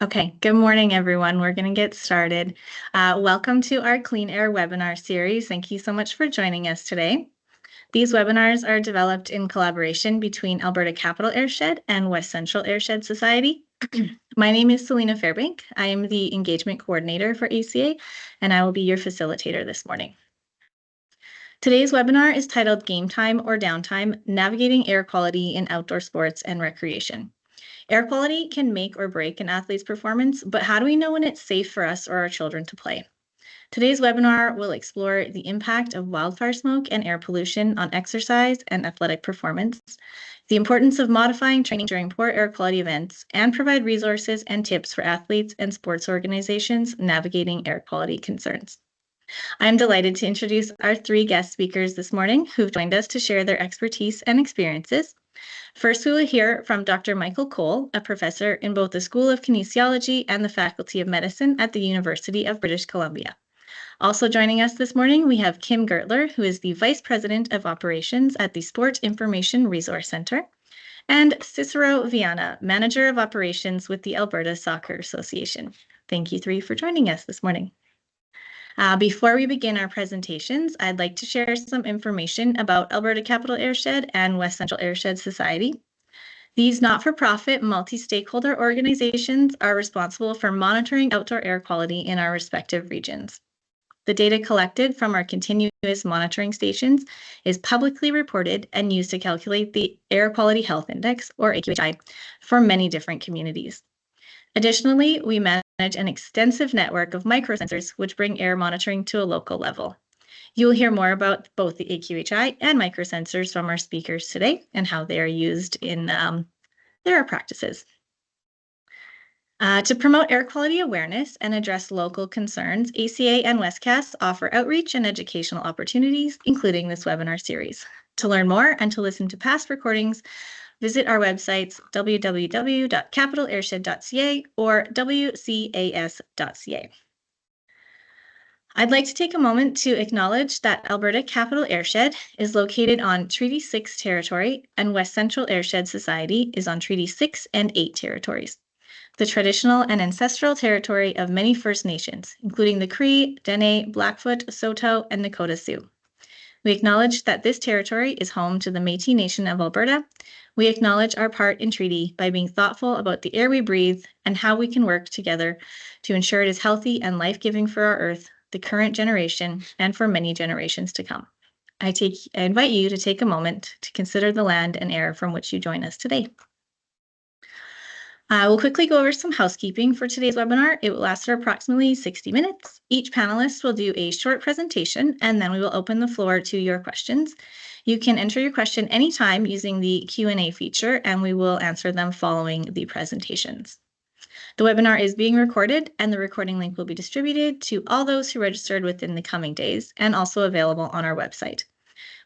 Okay, good morning, everyone. We're going to get started. Welcome to our Clean Air webinar series. Thank you so much for joining us today. These webinars are developed in collaboration between Alberta Capital Airshed and West Central Airshed Society. My name is Selena Fairbank. I am the engagement coordinator for ACA, and I will be your facilitator this morning. Today's webinar is titled Gametime or Downtime, Navigating Air Quality in Outdoor Sports and Recreation. Air quality can make or break an athlete's performance, but how do we know when it's safe for us or our children to play? Today's webinar will explore the impact of wildfire smoke and air pollution on exercise and athletic performance, the importance of modifying training during poor air quality events, and provide resources and tips for athletes and sports organizations navigating air quality concerns. I'm delighted to introduce our three guest speakers this morning who've joined us to share their expertise and experiences. First, we will hear from Dr. Michael Koehle, a professor in both the School of Kinesiology and the Faculty of Medicine at the University of British Columbia. Also joining us this morning, we have Kim Gurtler, who is the Vice President of Operations at the Sport Information Resource Center, and Cicero Viana, Manager of Operations with the Alberta Soccer Association. Thank you three for joining us this morning. Before we begin our presentations, I'd like to share some information about Alberta Capital Airshed and West Central Airshed Society. These not-for-profit multi-stakeholder organizations are responsible for monitoring outdoor air quality in our respective regions. The data collected from our continuous monitoring stations is publicly reported and used to calculate the Air Quality Health Index, or AQHI, for many different communities. Additionally, we manage an extensive network of microsensors which bring air monitoring to a local level. You will hear more about both the AQHI and microsensors from our speakers today and how they are used in their practices. To promote air quality awareness and address local concerns, ACA and WestCast offer outreach and educational opportunities, including this webinar series. To learn more and to listen to past recordings, visit our websites www.capitalairshed.ca or wcas.ca. I'd like to take a moment to acknowledge that Alberta Capital Airshed is located on Treaty 6 territory and West Central Airshed Society is on Treaty 6 and 8 territories, the traditional and ancestral territory of many First Nations, including the Cree, Dene, Blackfoot, Saulteaux, and Nakota Sioux. We acknowledge that this territory is home to the Métis Nation of Alberta. We acknowledge our part in treaty by being thoughtful about the air we breathe and how we can work together to ensure it is healthy and life-giving for our Earth, the current generation, and for many generations to come. I invite you to take a moment to consider the land and air from which you join us today. We'll quickly go over some housekeeping for today's webinar. It will last for approximately 60 minutes. Each panelist will do a short presentation, and then we will open the floor to your questions. You can enter your question anytime using the Q&A feature, and we will answer them following the presentations. The webinar is being recorded, and the recording link will be distributed to all those who registered within the coming days and also available on our website.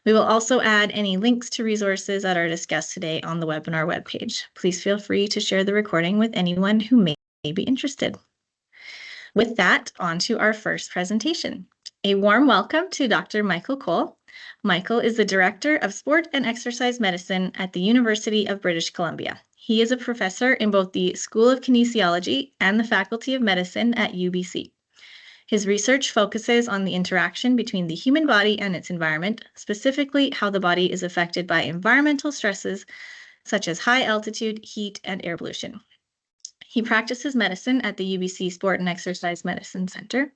We will also add any links to resources that are discussed today on the webinar webpage. Please feel free to share the recording with anyone who may be interested. With that, on to our first presentation. A warm welcome to Dr. Michael Koehle. Michael is the Director of Sport and Exercise Medicine at the University of British Columbia. He is a professor in both the School of Kinesiology and the Faculty of Medicine at UBC. His research focuses on the interaction between the human body and its environment, specifically how the body is affected by environmental stresses such as high altitude, heat, and air pollution. He practices medicine at the UBC Sport and Exercise Medicine Center.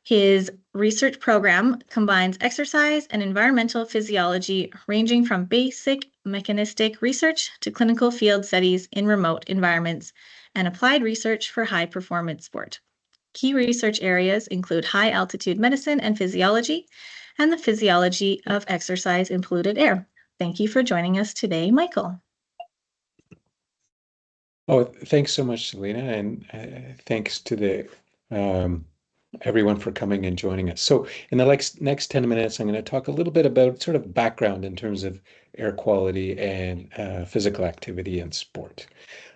His research program combines exercise and environmental physiology, ranging from basic mechanistic research to clinical field studies in remote environments and applied research for high-performance sport. Key research areas include high-altitude medicine and physiology, and the physiology of exercise in polluted air. Thank you for joining us today, Michael. Oh, thanks so much, Selena, and thanks to the everyone for coming and joining us. So in the next 10 minutes, I'm going to talk a little bit about sort of background in terms of air quality and physical activity and sport.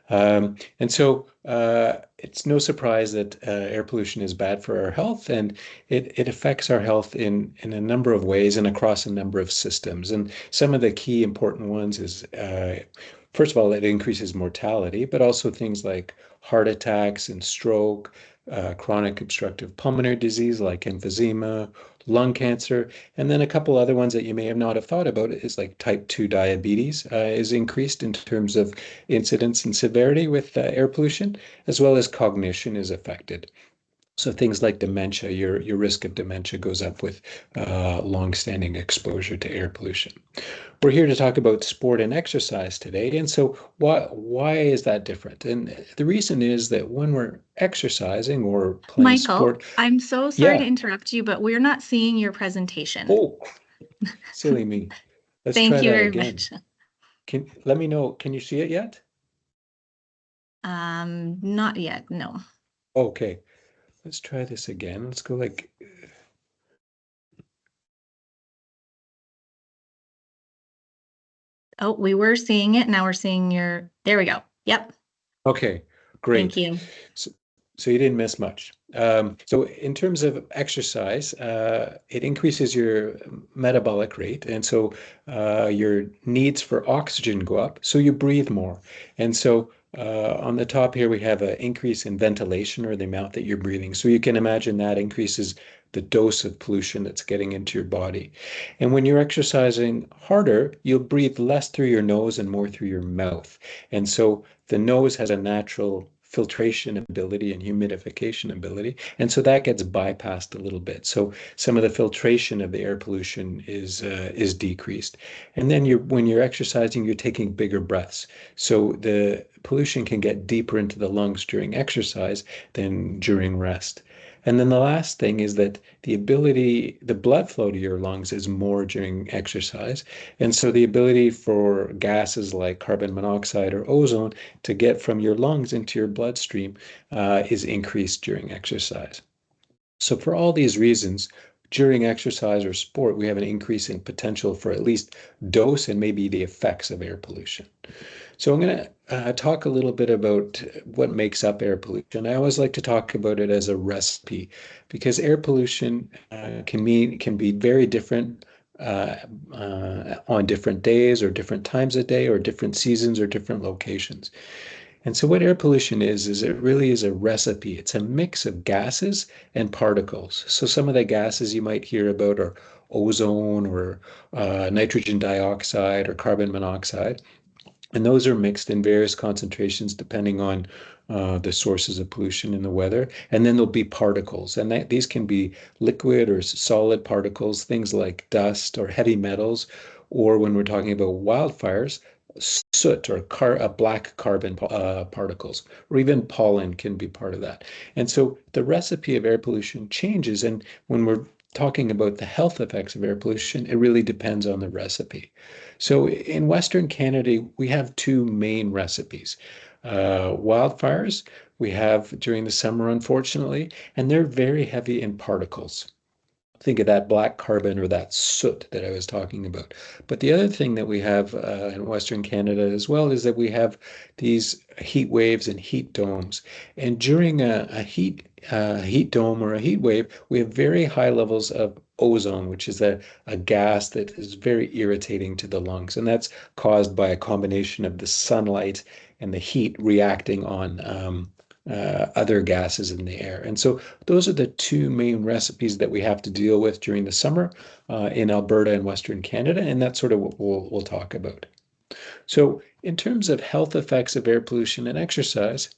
And so it's no surprise that air pollution is bad for our health, and it affects our health in a number of ways and across a number of systems. And some of the key important ones is, first of all, it increases mortality, but also things like heart attacks and stroke, chronic obstructive pulmonary disease like emphysema, lung cancer, and then a couple other ones that you may have not have thought about is like type 2 diabetes is increased in terms of incidence and severity with air pollution, as well as cognition is affected. So things like dementia, your risk of dementia goes up with long-standing exposure to air pollution. We're here to talk about sport and exercise today. And so why is that different? And the reason is that when we're exercising or playing Michael, sport, I'm so sorry to yeah. interrupt you, but we're not seeing your presentation. Oh, silly me. Let's Thank try you that very again. much. Let me know. Can you see it yet? Not yet, no. Okay. Let's try this again. Let's go like Oh, we were seeing it. Now we're seeing there we go. Yep. okay, Thank great. you. So you didn't miss much. So in terms of exercise, it increases your metabolic rate, and so your needs for oxygen go up, so you breathe more. And so on the top here, we have an increase in ventilation or the amount that you're breathing. So you can imagine that increases the dose of pollution that's getting into your body. And when you're exercising harder, you'll breathe less through your nose and more through your mouth. And so the nose has a natural filtration ability and humidification ability. And so that gets bypassed a little bit. So some of the filtration of the air pollution is decreased. And then when you're exercising, you're taking bigger breaths. So the pollution can get deeper into the lungs during exercise than during rest. And then the last thing is that the blood flow to your lungs is more during exercise. And so the ability for gases like carbon monoxide or ozone to get from your lungs into your bloodstream is increased during exercise. So for all these reasons, during exercise or sport, we have an increase in potential for at least dose and maybe the effects of air pollution. So I'm going to talk a little bit about what makes up air pollution. I always like to talk about it as a recipe because air pollution can be very different on different days or different times of day or different seasons or different locations. And so what air pollution is it really is a recipe. It's a mix of gases and particles. So some of the gases you might hear about are ozone or nitrogen dioxide or carbon monoxide. And those are mixed in various concentrations depending on the sources of pollution in the weather. And then there'll be particles. And these can be liquid or solid particles, things like dust or heavy metals, or when we're talking about wildfires, soot or black carbon particles, or even pollen can be part of that. And so the recipe of air pollution changes. And when we're talking about the health effects of air pollution, it really depends on the recipe. So in Western Canada, we have two main recipes. Wildfires we have during the summer, unfortunately, and they're very heavy in particles. Think of that black carbon or that soot that I was talking about. But the other thing that we have in Western Canada as well is that we have these heat waves and heat domes. And during a heat dome or a heat wave, we have very high levels of ozone, which is a gas that is very irritating to the lungs. And that's caused by a combination of the sunlight and the heat reacting on other gases in the air. And so those are the two main recipes that we have to deal with during the summer in Alberta and Western Canada, and that's sort of what we'll talk about. So in terms of health effects of air pollution and exercise,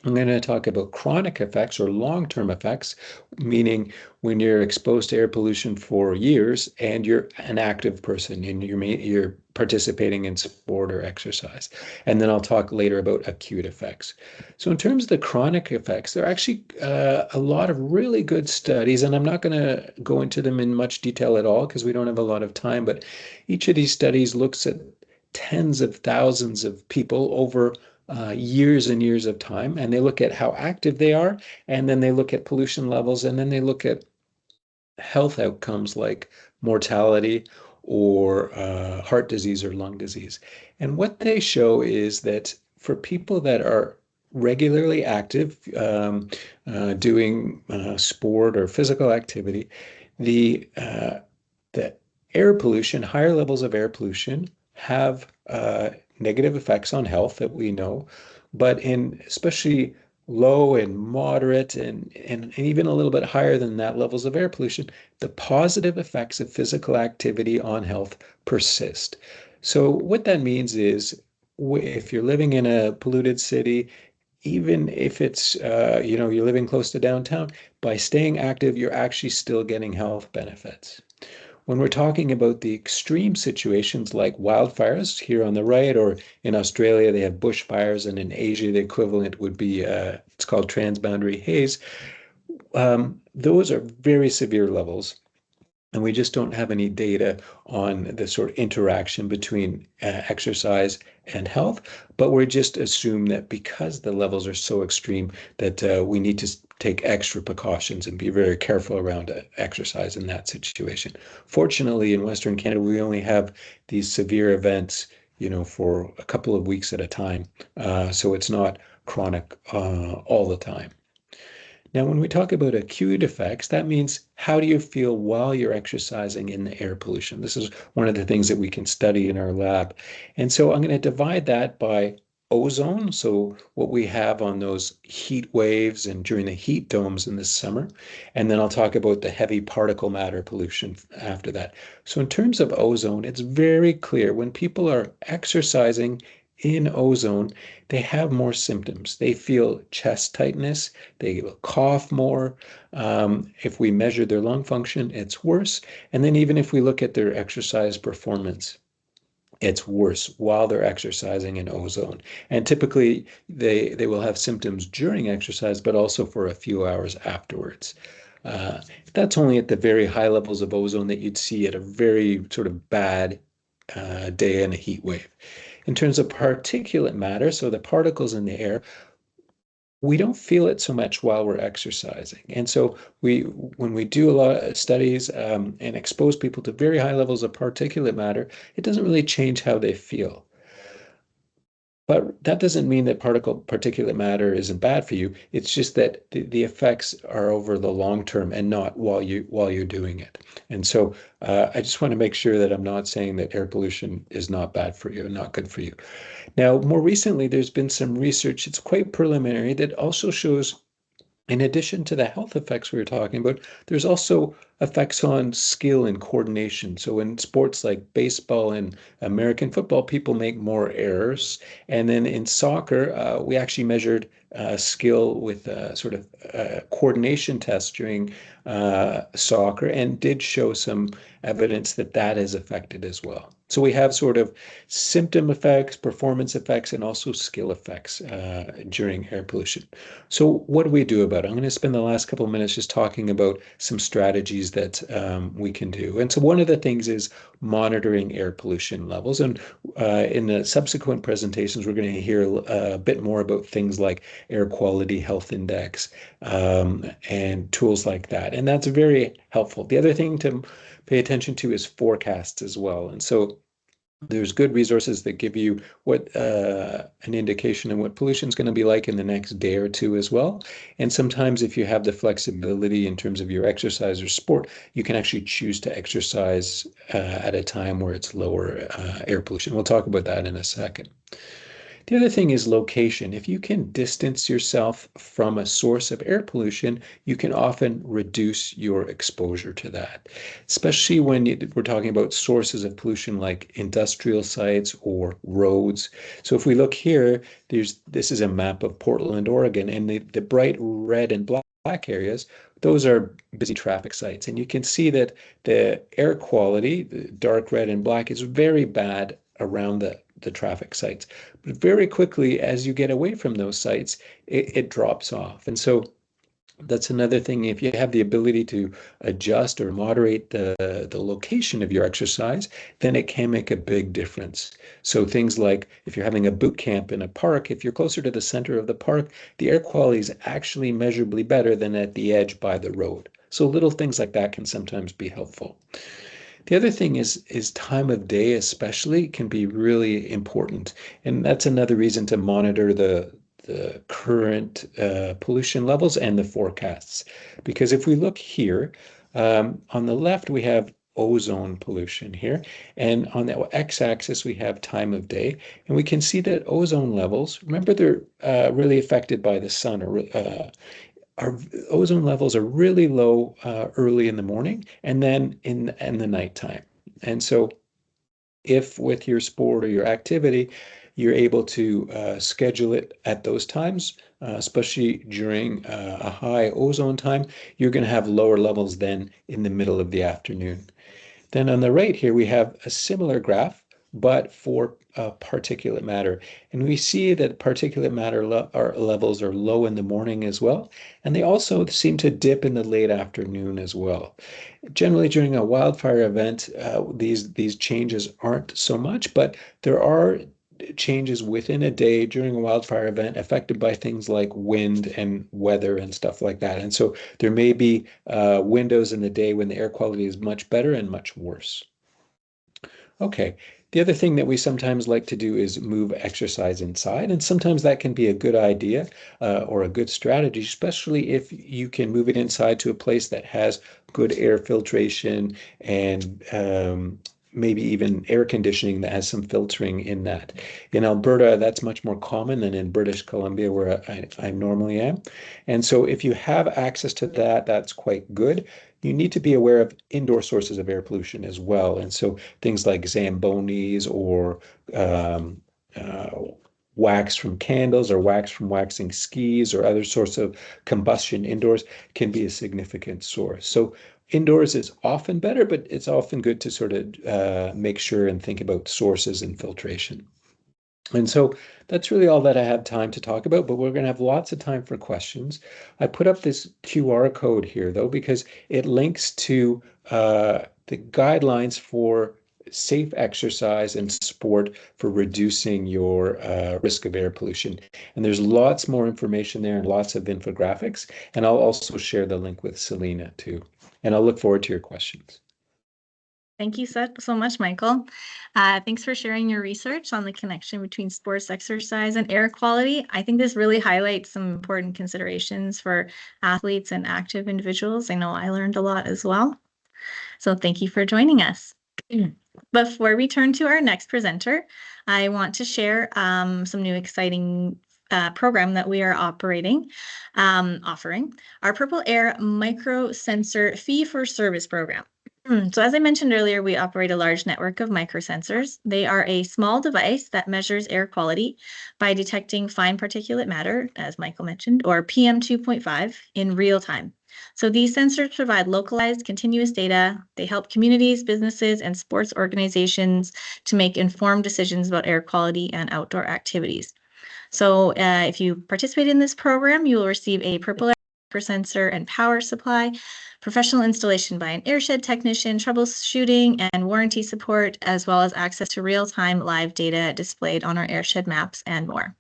I'm going to talk about chronic effects or long-term effects, meaning when you're exposed to air pollution for years and you're an active person and you're participating in sport or exercise. And then I'll talk later about acute effects. So in terms of the chronic effects, there are actually a lot of really good studies, and I'm not going to go into them in much detail at all because we don't have a lot of time, but each of these studies looks at tens of thousands of people over years and years of time, and they look at how active they are, and then they look at pollution levels, and then they look at health outcomes like mortality or heart disease or lung disease. And what they show is that for people that are regularly active, doing sport or physical activity, the the air pollution, higher levels of air pollution have negative effects on health that we know, But in especially low and moderate and even a little bit higher than that levels of air pollution, the positive effects of physical activity on health persist. So what that means is if you're living in a polluted city, even if it's you're living close to downtown, by staying active, you're actually still getting health benefits. When we're talking about the extreme situations like wildfires here on the right, or in Australia, they have bushfires, and in Asia, the equivalent would be it's called transboundary haze. Those are very severe levels. And we just don't have any data on the sort of interaction between exercise and health. But we just assume that because the levels are so extreme that we need to take extra precautions and be very careful around exercise in that situation. Fortunately, in Western Canada, we only have these severe events, for a couple of weeks at a time. So it's not chronic all the time. Now, when we talk about acute effects, that means how do you feel while you're exercising in the air pollution? This is one of the things that we can study in our lab. And so I'm going to divide that by ozone, so what we have on those heat waves and during the heat domes in the summer. And then I'll talk about the heavy particle matter pollution after that. So in terms of ozone, it's very clear when people are exercising in ozone, they have more symptoms. They feel chest tightness, they will cough more. If we measure their lung function, it's worse. And then even if we look at their exercise performance, it's worse while they're exercising in ozone. And typically they will have symptoms during exercise, but also for a few hours afterwards. That's only at the very high levels of ozone that you'd see at a very sort of bad day in a heat wave. In terms of particulate matter, so the particles in the air, we don't feel it so much while we're exercising. And so when we do a lot of studies and expose people to very high levels of particulate matter, it doesn't really change how they feel. But that doesn't mean that particulate matter isn't bad for you. It's just that the effects are over the long term and not while you're doing it. And so I just want to make sure that I'm not saying that air pollution is not bad for you and not good for you. Now, more recently, there's been some research, it's quite preliminary, that also shows, in addition to the health effects we were talking about, there's also effects on skill and coordination. So in sports like baseball and American football, people make more errors. And then in soccer, we actually measured skill with sort of coordination tests during soccer and did show some evidence that that is affected as well. So we have sort of symptom effects, performance effects, and also skill effects during air pollution. So what do we do about it? I'm going to spend the last couple of minutes just talking about some strategies that we can do. And so one of the things is monitoring air pollution levels. And in the subsequent presentations, we're going to hear a bit more about things like air quality health index and tools like that. And that's very helpful. The other thing to pay attention to is forecasts as well. And so there's good resources that give you what an indication of what pollution is going to be like in the next day or two as well. And sometimes if you have the flexibility in terms of your exercise or sport, you can actually choose to exercise at a time where it's lower air pollution. We'll talk about that in a second. The other thing is location. If you can distance yourself from a source of air pollution, you can often reduce your exposure to that, especially when we're talking about sources of pollution like industrial sites or roads. So if we look here, this is a map of Portland, Oregon, and the bright red and black areas, those are busy traffic sites. And you can see that the air quality, the dark red and black, is very bad around the traffic sites. But very quickly, as you get away from those sites, it drops off. And so that's another thing. If you have the ability to adjust or moderate the location of your exercise, then it can make a big difference. So things like if you're having a boot camp in a park, if you're closer to the center of the park, the air quality is actually measurably better than at the edge by the road. So little things like that can sometimes be helpful. The other thing is time of day especially can be really important. And that's another reason to monitor the current pollution levels and the forecasts. Because if we look here, on the left, we have ozone pollution here. And on the x-axis, we have time of day. And we can see that ozone levels, remember, they're really affected by the sun. Our ozone levels are really low early in the morning and then in the nighttime. And so if with your sport or your activity, you're able to schedule it at those times, especially during a high ozone time, you're going to have lower levels than in the middle of the afternoon. Then on the right here, we have a similar graph, but for particulate matter. And we see that particulate matter levels are low in the morning as well. And they also seem to dip in the late afternoon as well. Generally, during a wildfire event, these changes aren't so much, but there are changes within a day during a wildfire event affected by things like wind and weather and stuff like that. And so there may be windows in the day when the air quality is much better and much worse. Okay. The other thing that we sometimes like to do is move exercise inside, and sometimes that can be a good idea or a good strategy, especially if you can move it inside to a place that has good air filtration and maybe even air conditioning that has some filtering in that. In Alberta, that's much more common than in British Columbia, where I normally am. And so if you have access to that, that's quite good. You need to be aware of indoor sources of air pollution as well. And so things like Zambonis or wax from candles or wax from waxing skis or other sorts of combustion indoors can be a significant source. So indoors is often better, but it's often good to sort of make sure and think about sources and filtration. And so that's really all that I have time to talk about, but we're going to have lots of time for questions. I put up this QR code here, though, because it links to the guidelines for safe exercise and sport for reducing your risk of air pollution. And there's lots more information there and lots of infographics. And I'll also share the link with Selena, too. And I'll look forward to your questions. Thank you so much, Michael. Thanks for sharing your research on the connection between sports exercise and air quality. I think this really highlights some important considerations for athletes and active individuals. I know I learned a lot as well. So thank you for joining us. Before we turn to our next presenter, I want to share some new exciting program that we are offering our Purple Air Micro Sensor Fee for Service program. So as I mentioned earlier, we operate a large network of microsensors. They are a small device that measures air quality by detecting fine particulate matter, as Michael mentioned, or PM 2.5 in real time. So these sensors provide localized, continuous data. They help communities, businesses, and sports organizations to make informed decisions about air quality and outdoor activities. So if you participate in this program, you will receive a Purple Air sensor and power supply, professional installation by an airshed technician, troubleshooting and warranty support, as well as access to real-time live data displayed on our airshed maps and more.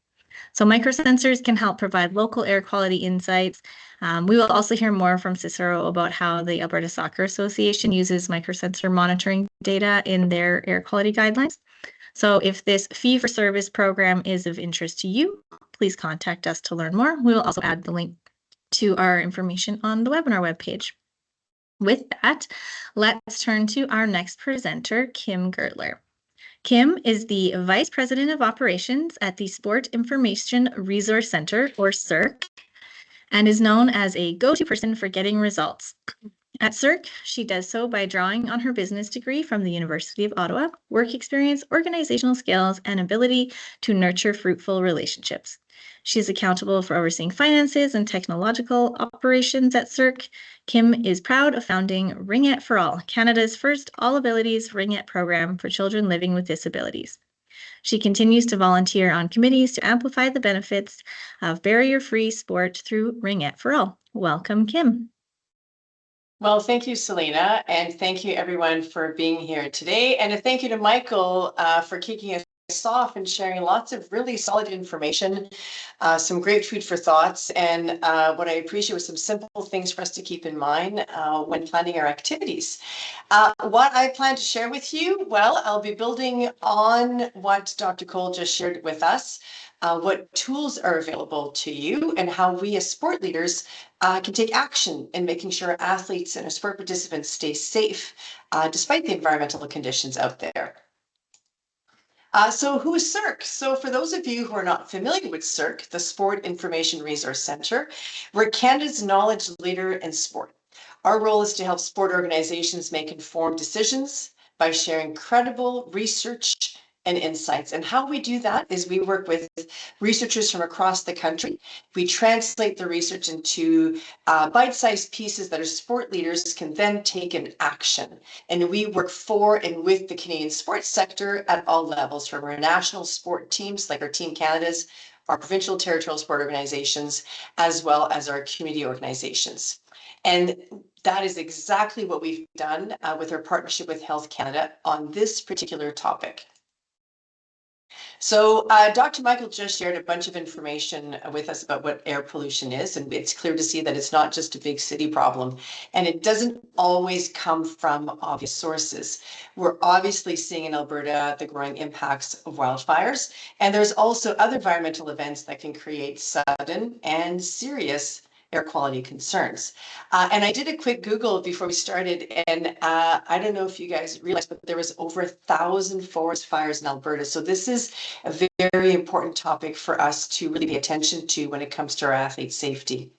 So microsensors can help provide local air quality insights. We will also hear more from Cicero about how the Alberta Soccer Association uses microsensor monitoring data in their air quality guidelines. So if this fee-for-service program is of interest to you, please contact us to learn more. We will also add the link to our information on the webinar webpage. With that, let's turn to our next presenter, Kim Gurtler. Kim is the Vice President of Operations at the Sport Information Resource Center, or SIRC, and is known as a go-to person for getting results. At SIRC, she does so by drawing on her business degree from the University of Ottawa, work experience, organizational skills, and ability to nurture fruitful relationships. She is accountable for overseeing finances and technological operations at SIRC. Kim is proud of founding Ringette for All, Canada's first all-abilities ringette program for children living with disabilities. She continues to volunteer on committees to amplify the benefits of barrier-free sport through Ringette for All. Welcome, Kim. Well, thank you, Selena, and thank you everyone for being here today. And a thank you to Michael for kicking us off and sharing lots of really solid information, some great food for thoughts, and what I appreciate was some simple things for us to keep in mind when planning our activities. What I plan to share with you, well, I'll be building on what Dr. Koehle just shared with us. what tools are available to you, and how we as sport leaders can take action in making sure our athletes and our sport participants stay safe despite the environmental conditions out there. So who is SIRC? So for those of you who are not familiar with SIRC, the Sport Information Resource Centre, we're Canada's knowledge leader in sport. Our role is to help sport organizations make informed decisions by sharing credible research and insights. And how we do that is we work with researchers from across the country. We translate the research into bite-sized pieces that our sport leaders can then take in action. And we work for and with the Canadian sports sector at all levels, from our national sport teams, like our Team Canada's, our provincial territorial sport organizations, as well as our community organizations. And that is exactly what we've done with our partnership with Health Canada on this particular topic. So Dr. Michael just shared a bunch of information with us about what air pollution is, and it's clear to see that it's not just a big city problem, and it doesn't always come from obvious sources. We're obviously seeing in Alberta the growing impacts of wildfires, and there's also other environmental events that can create sudden and serious air quality concerns. And I did a quick Google before we started, and I don't know if you guys realize, but there was over 1,000 forest fires in Alberta. So this is a very important topic for us to really pay attention to when it comes to our athletes' safety.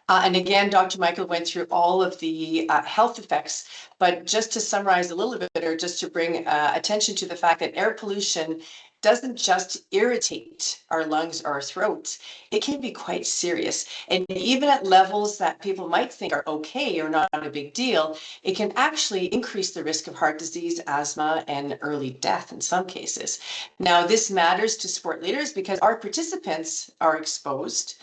And again, Dr. Michael went through all of the health effects, but just to summarize a little bit, or just to bring attention to the fact that air pollution doesn't just irritate our lungs or our throats, it can be quite serious. And even at levels that people might think are okay or not a big deal, it can actually increase the risk of heart disease, asthma, and early death in some cases. Now, this matters to sport leaders because our participants are exposed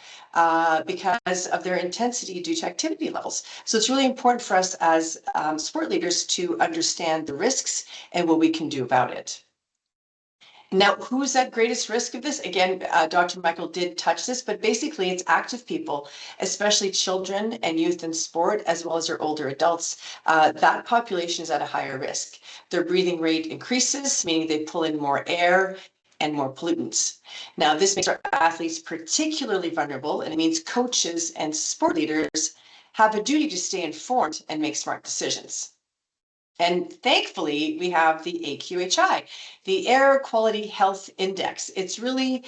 because of their intensity due to activity levels. So it's really important for us as sport leaders to understand the risks and what we can do about it. Now, who's at greatest risk of this? Again, Dr. Michael did touch this, but basically it's active people, especially children and youth in sport, as well as your older adults. That population is at a higher risk. Their breathing rate increases, meaning they pull in more air and more pollutants. Now, this makes our athletes particularly vulnerable, and it means coaches and sport leaders have a duty to stay informed and make smart decisions. And thankfully, we have the AQHI, the Air Quality Health Index. It's really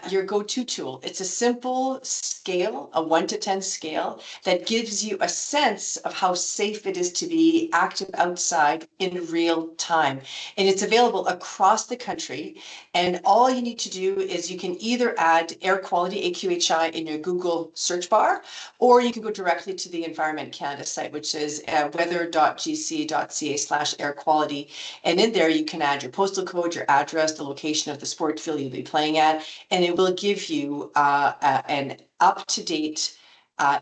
your go-to tool. It's a simple scale, a 1 to 10 scale, that gives you a sense of how safe it is to be active outside in real time. And it's available across the country. And all you need to do is you can either add air quality AQHI in your Google search bar, or you can go directly to the Environment Canada site, which is weather.gc.ca/air quality. And in there, you can add your postal code, your address, the location of the sport field you'll be playing at, and it will give you an up-to-date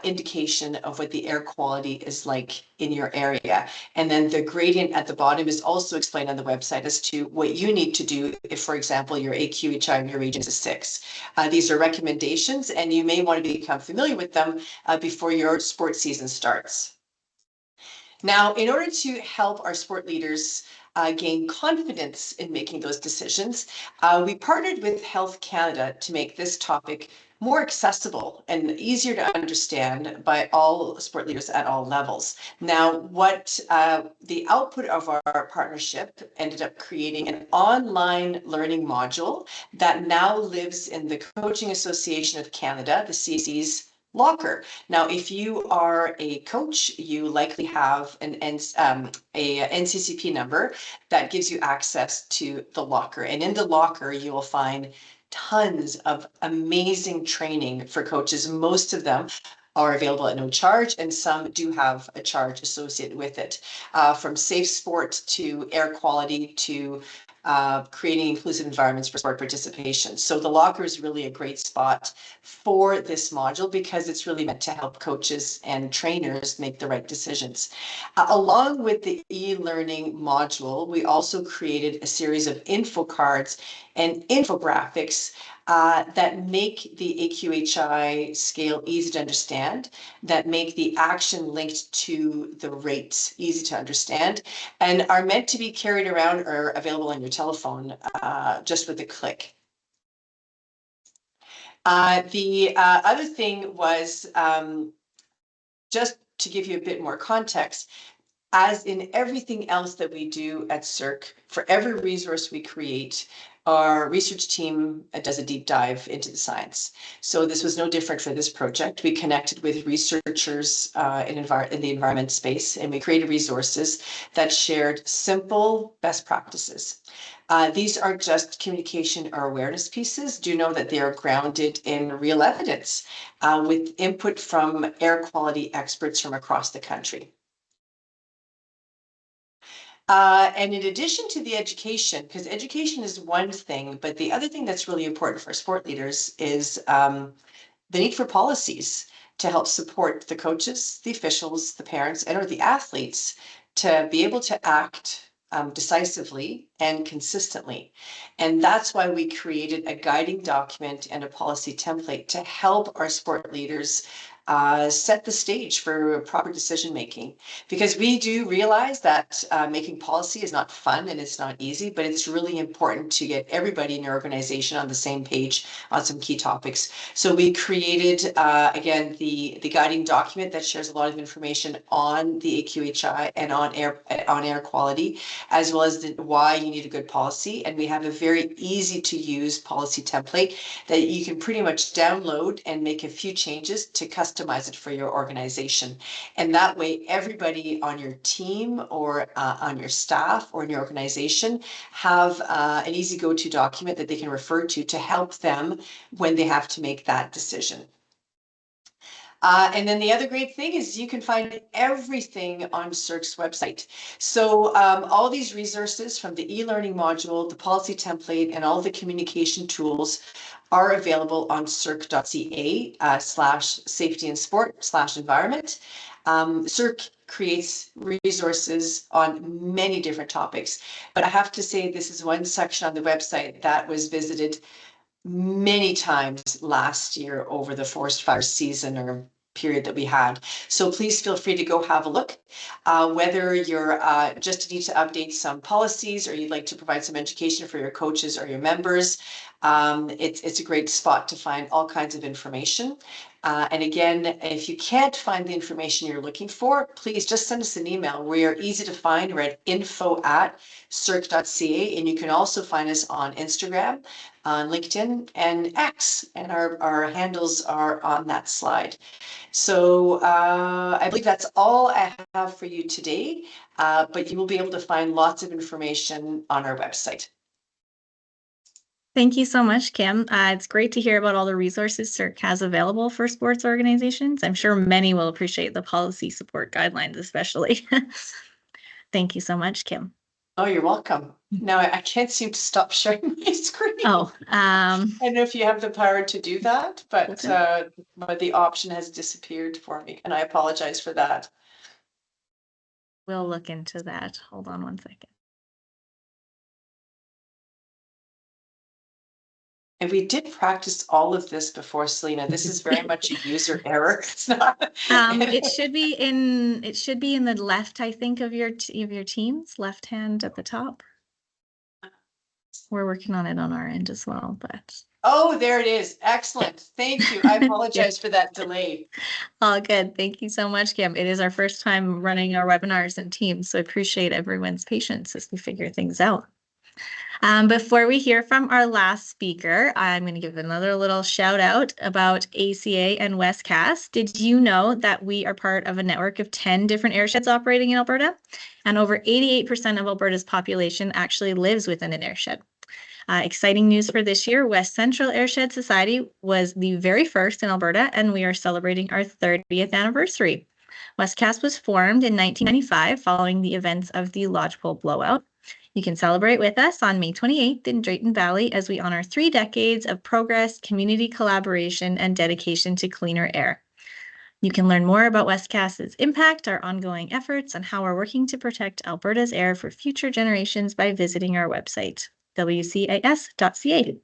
indication of what the air quality is like in your area. And then the gradient at the bottom is also explained on the website as to what you need to do if, for example, your AQHI in your region is a 6. These are recommendations, and you may want to become familiar with them before your sports season starts. Now, in order to help our sport leaders gain confidence in making those decisions, we partnered with Health Canada to make this topic more accessible and easier to understand by all sport leaders at all levels. Now, what the output of our partnership ended up creating an online learning module that now lives in the Coaching Association of Canada, the CAC's locker. Now, if you are a coach, you likely have an NCCP number that gives you access to the locker. And in the locker, you will find tons of amazing training for coaches. Most of them are available at no charge, and some do have a charge associated with it, from safe sport to air quality to creating inclusive environments for sport participation. So the locker is really a great spot for this module because it's really meant to help coaches and trainers make the right decisions. Along with the e-learning module, we also created a series of info cards and infographics that make the AQHI scale easy to understand, that make the action linked to the rates easy to understand, and are meant to be carried around or available on your telephone just with a click. The other thing was, just to give you a bit more context, as in everything else that we do at SIRC, for every resource we create, our research team does a deep dive into the science. So this was no different for this project. We connected with researchers in the environment space, and we created resources that shared simple best practices. These aren't just communication or awareness pieces. Do know that they are grounded in real evidence with input from air quality experts from across the country. And in addition to the education, because education is one thing, but the other thing that's really important for sport leaders is the need for policies to help support the coaches, the officials, the parents, and or the athletes to be able to act decisively and consistently. And that's why we created a guiding document and a policy template to help our sport leaders set the stage for proper decision making, because we do realize that making policy is not fun and it's not easy, but it's really important to get everybody in your organization on the same page on some key topics. So we created again the guiding document that shares a lot of information on the AQHI and on air quality, as well as why you need a good policy. And we have a very easy to use policy template that you can pretty much download and make a few changes to customize it for your organization. And that way, everybody on your team or on your staff or in your organization have an easy go-to document that they can refer to help them when they have to make that decision. And then the other great thing is you can find everything on SIRC's website. So all these resources from the e-learning module, the policy template, and all the communication tools are available on circ.ca /safety and sport /environment. SIRC creates resources on many different topics, but I have to say this is one section on the website that was visited many times last year over the forest fire season or period that we had. So please feel free to go have a look. Whether you're just need to update some policies or you'd like to provide some education for your coaches or your members, it's a great spot to find all kinds of information. And again, if you can't find the information you're looking for, please just send us an email. We are easy to find. We're at info@circ.ca, and you can also find us on Instagram, on LinkedIn, and X, and our handles are on that slide. So I believe that's all I have for you today, but you will be able to find lots of information on our website. Thank you so much, Kim. It's great to hear about all the resources SIRC has available for sports organizations. I'm sure many will appreciate the policy support guidelines, especially. Thank you so much, Kim. Oh, you're welcome. Now I can't seem to stop sharing my screen. Oh, I don't know if you have the power to do that, but the option has disappeared for me, and I apologize for that. We'll look into that. Hold on one second. And we did practice all of this before, Selena. This is very much a user error. It's not. It should be in the left, I think, of your teams, left hand at the top. We're working on it on our end as well, but. Oh, there it is. Excellent. Thank you. I apologize for that delay. All good. Thank you so much, Kim. It is our first time running our webinars in Teams, so I appreciate everyone's patience as we figure things out. Before we hear from our last speaker, I'm going to give another little shout out about ACA and WestCast. Did you know that we are part of a network of 10 different airsheds operating in Alberta? And over 88% of Alberta's population actually lives within an airshed. Exciting news for this year, West Central Airshed Society was the very first in Alberta, and we are celebrating our 30th anniversary. WestCast was formed in 1995 following the events of the Lodgepole blowout. You can celebrate with us on May 28th in Drayton Valley as we honor 3 decades of progress, community collaboration, and dedication to cleaner air. You can learn more about WestCast's impact, our ongoing efforts, and how we're working to protect Alberta's air for future generations by visiting our website, wcas.ca.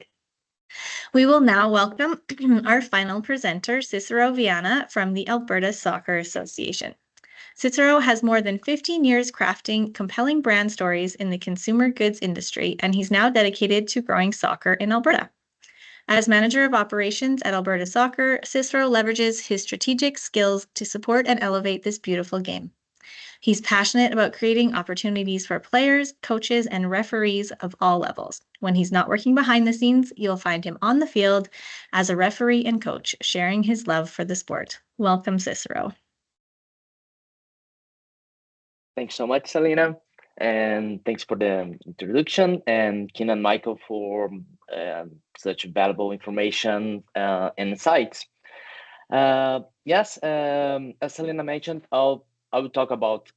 We will now welcome our final presenter, Cicero Viana from the Alberta Soccer Association. Cicero has more than 15 years crafting compelling brand stories in the consumer goods industry, and he's now dedicated to growing soccer in Alberta. As manager of operations at Alberta Soccer, Cicero leverages his strategic skills to support and elevate this beautiful game. He's passionate about creating opportunities for players, coaches, and referees of all levels. When he's not working behind the scenes, you'll find him on the field as a referee and coach, sharing his love for the sport. Welcome, Cicero. Thanks so much, Selena, and thanks for the introduction, and Ken and Michael for such valuable information and insights. Yes, as Selena mentioned, I will talk about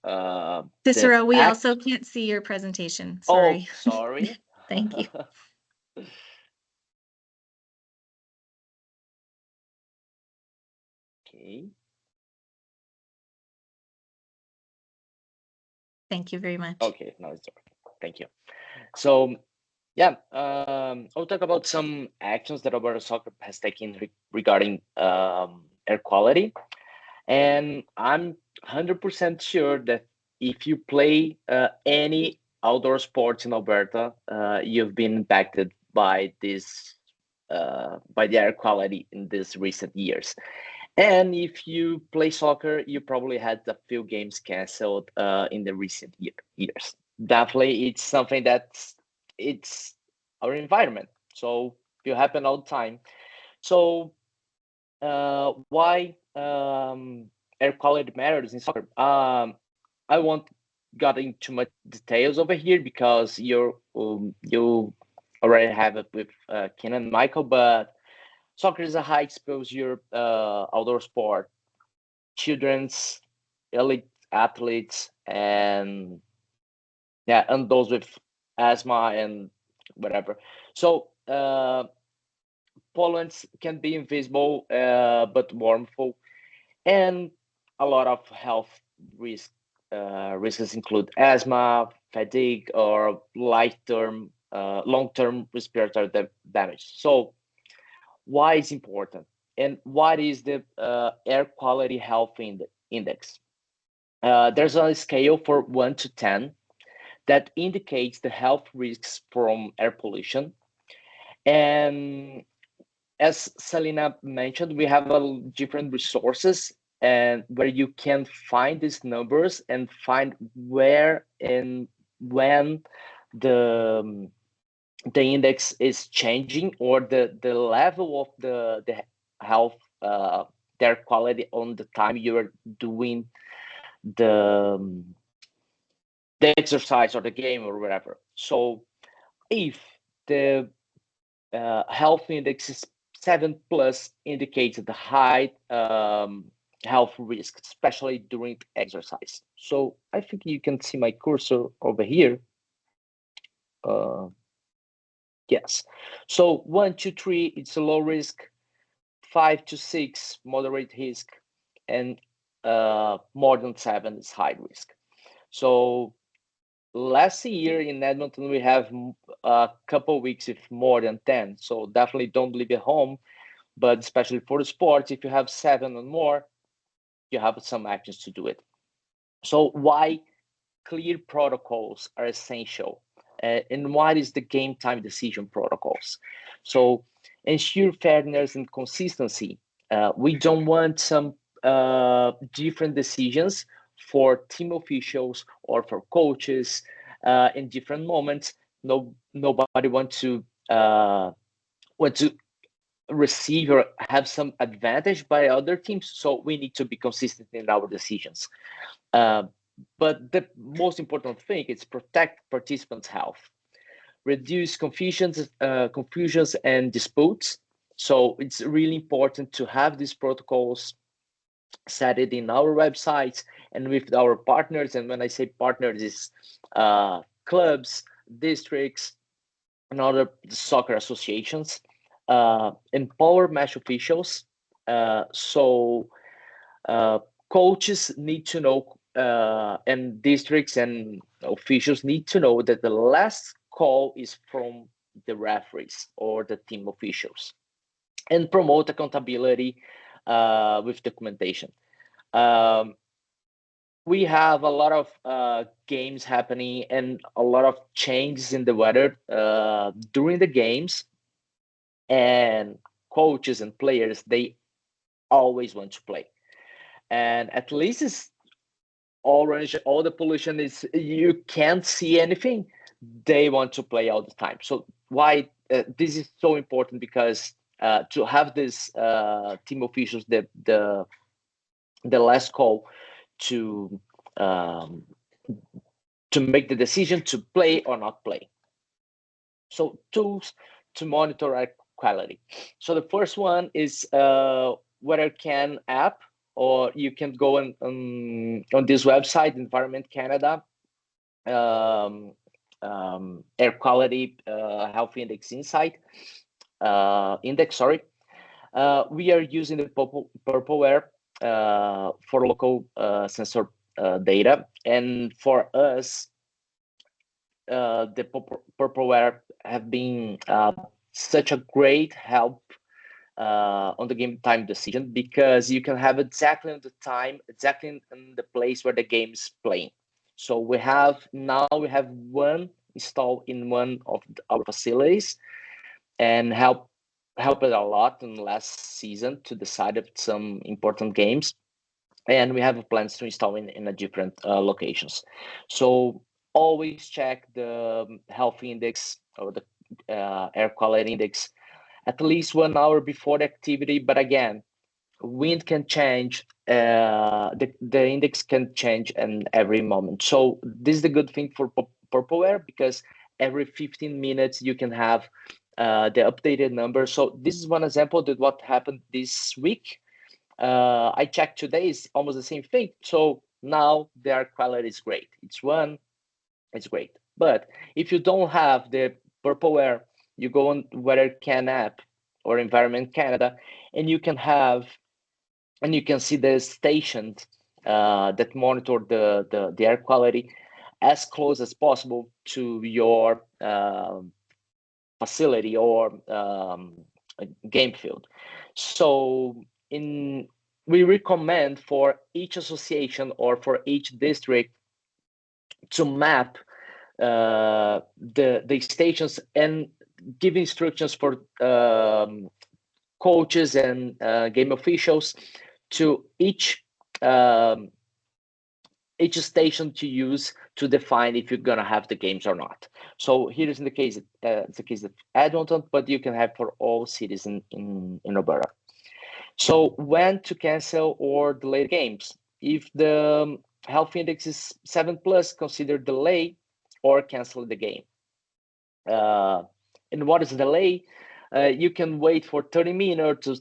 Cicero, we also can't see your presentation. Sorry. Oh, sorry. Thank you. Okay. Thank you very much. Okay, now it's working. Thank you. So, yeah, I'll talk about some actions that Alberta Soccer has taken regarding air quality. And I'm 100% sure that if you play any outdoor sports in Alberta, you've been impacted by this, by the air quality in these recent years. And if you play soccer, you probably had a few games canceled in the recent years. Definitely, it's something it's our environment, so it happen all the time. So why air quality matters in soccer? I won't got into much details over here because you already have it with Ken and Michael, but soccer is a high exposure outdoor sport. Children's elite athletes and those with asthma and whatever. So pollutants can be invisible but harmful, and a lot of health risks include asthma, fatigue, or long-term respiratory damage. So why is important, and what is the air quality health index? There's a scale for 1 to 10 that indicates the health risks from air pollution. And as Selena mentioned, we have different resources and where you can find these numbers and find where and when the index is changing, or the level of the health air quality on the time you're doing the exercise or the game or whatever. So if the health index is 7 plus, indicates the high health risk, especially during exercise. So I think you can see my cursor over here. Yes. So 1 to 3, it's a low risk. 5 to 6, moderate risk, and more than 7 is high risk. So last year in Edmonton, we have a couple weeks with more than 10. So definitely don't leave it home. But especially for the sports, if you have 7 or more, you have some actions to do it. So why clear protocols are essential? And what is the game time decision protocols? So ensure fairness and consistency. We don't want some different decisions for team officials or for coaches in different moments. Nobody wants to receive or have some advantage by other teams. So we need to be consistent in our decisions. But the most important thing is protect participants' health, reduce confusions and disputes. So it's really important to have these protocols set it in our websites and with our partners. And when I say partners, it's clubs, districts, and other soccer associations. Empower match officials. So coaches need to know, and districts and officials need to know that the last call is from the referees or the team officials, and promote accountability with documentation. We have a lot of games happening and a lot of changes in the weather during the games, and coaches and players, they always want to play. And at least it's orange, all the pollution is, you can't see anything. They want to play all the time. So why this is so important, because to have this team officials, the last call to make the decision to play or not play. So tools to monitor air quality. So the first one is WeatherCan app, or you can go on this website, Environment Canada, air quality health index index. Sorry, we are using the purple air for local sensor data, and for us, the purple air have been such a great help on the game time decision, because you can have exactly on the time, exactly in the place where the game is playing. So we have one installed in one of our facilities, and helped it a lot in last season to decide of some important games. And we have plans to install in a different locations. So always check the health index or the air quality index at least 1 hour before the activity. But again, wind can change, the index can change in every moment. So this is the good thing for purple air, because every 15 minutes you can have the updated number. So this is one example that what happened this week. I checked today, is almost the same thing. So now the air quality is great. It's great. But if you don't have the purple air, you go on WeatherCan app or Environment Canada, and you can see the stations that monitor the air quality as close as possible to your facility or game field. So we recommend for each association or for each district to map the stations and give instructions for coaches and game officials to each station to use to define if you're gonna have the games or not. So here is in the case, it's the case of Edmonton, but you can have for all cities in Alberta. So when to cancel or delay games? If the health index is 7+, consider delay or cancel the game. And what is delay? You can wait for 30 minutes or